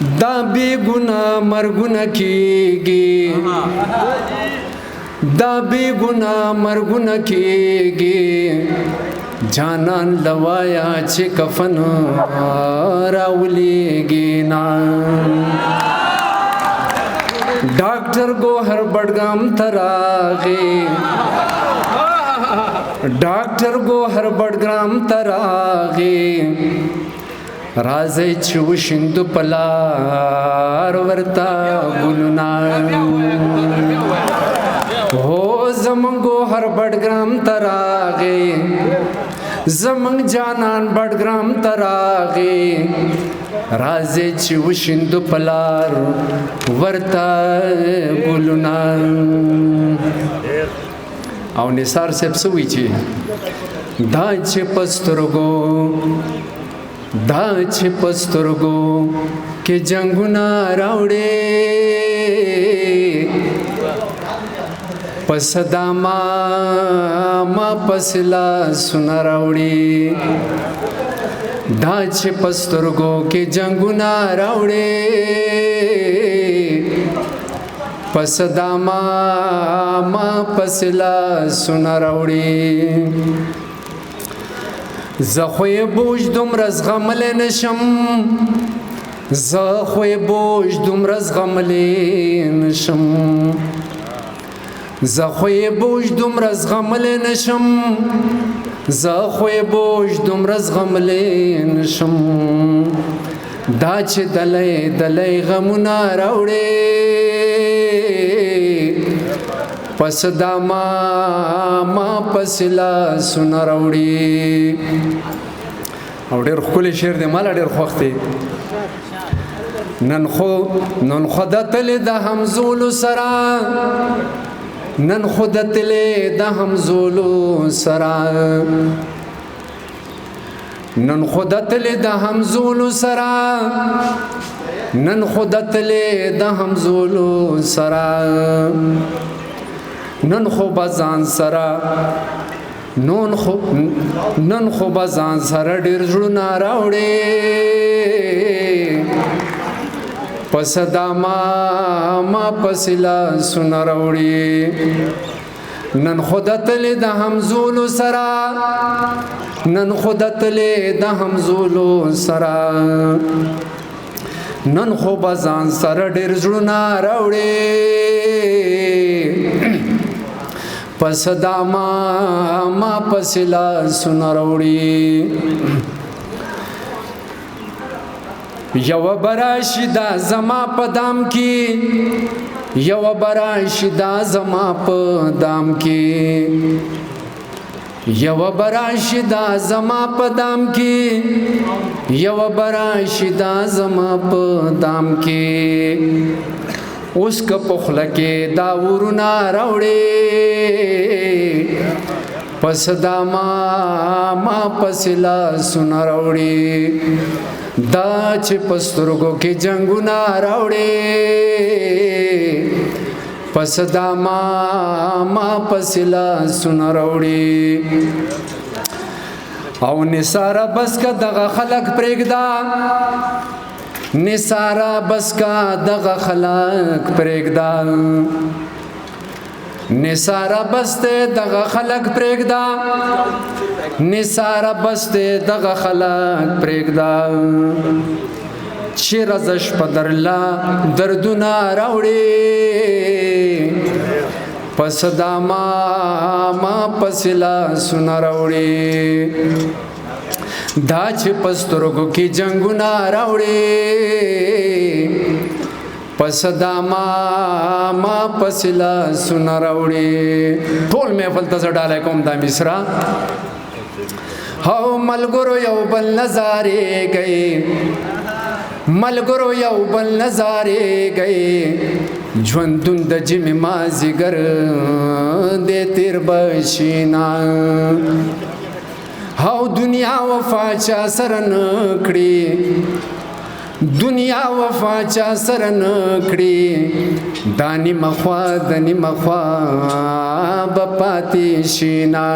دا بی گناہ مرگونه کیږي دا بی گناہ مرگونه کیږي جانان لوایا چې کفن راولېږي نا ډاکټر ګوهر بډګام تراغه ډاکټر ګوهر بډګام تراغه راځي چې وشیندو پلار ورتا ګلنا هو زمون ګوهر بډګام تراغه زمون جانان بډګام تراغه راځي چې وشیندو پلار ورتا ګلنا او نثار صاحب سوي چې دا چې پسترګو دا چې پسترګو کې جنگونه راوړې پسدا ما پسلا سن راوړې دا چې پسترګو کې جنگونه راوړې پسدا ما پسلا سن راوړې زخوی بوج دومره زغملی نشم زخوی بوج دومره زغملی نشم زخوی بوج دومره زغملی نشم زخوی بوج دومره زغملی نشم دا چې دلی دلی غمونه راوړې پس دا ما پسلا سن راوړي او ډېر ښکلی شعر دی ماله ډېر خوښ دی نن خو د تلې د همزولو سره نن خو د تلې د همزولو سره نن خو د تلې د همزولو سره نن خو د تلې د همزولو سره نن خو بزان سره نن خو بزان سره ډېر زړونه راوړې پس دا ما پسلا سن راوړې نن خو د تلې د همزولو سره نن خو د تلې د همزولو سره نن خو بزان سره ډېر زړونه راوړې پس دا ما پسلا سن راوړي یو براشي دا زما په دام کې یو براشي دا زما په دام کې یو براشي دا زما په دام کې یو براشي دا زما په دام کې اوس که پخله کې دا ورونه راوړې پس دا ما پسلا سن راوړې دا چې پسترګو کې جنگونه راوړې پس دا ما پسلا سن راوړې او نثاره بس که دغه خلک پرېږده نثاره بس کا دغه خلق پرېږده نثاره بس ته دغه خلق پرېږده نثاره بس ته دغه خلق پرېږده چې رزش په درلا دردونه راوړې پس دا ما پسلا سن راوړې دا چې پسترګو کې جنگونه راوړې پس دا ما پسلا سن راوړې ټول محفل ته ډاله کوم دا مصرا هو ملګرو یو بل نظارې گئے ملګرو یو بل نظارې گئے ژوندون د جمی مازیګر دې تیر بشینا هاو دنیا وفا چا سره نکړي دنیا وفا چا سره نکړي دانی مخوا بپاتی شینا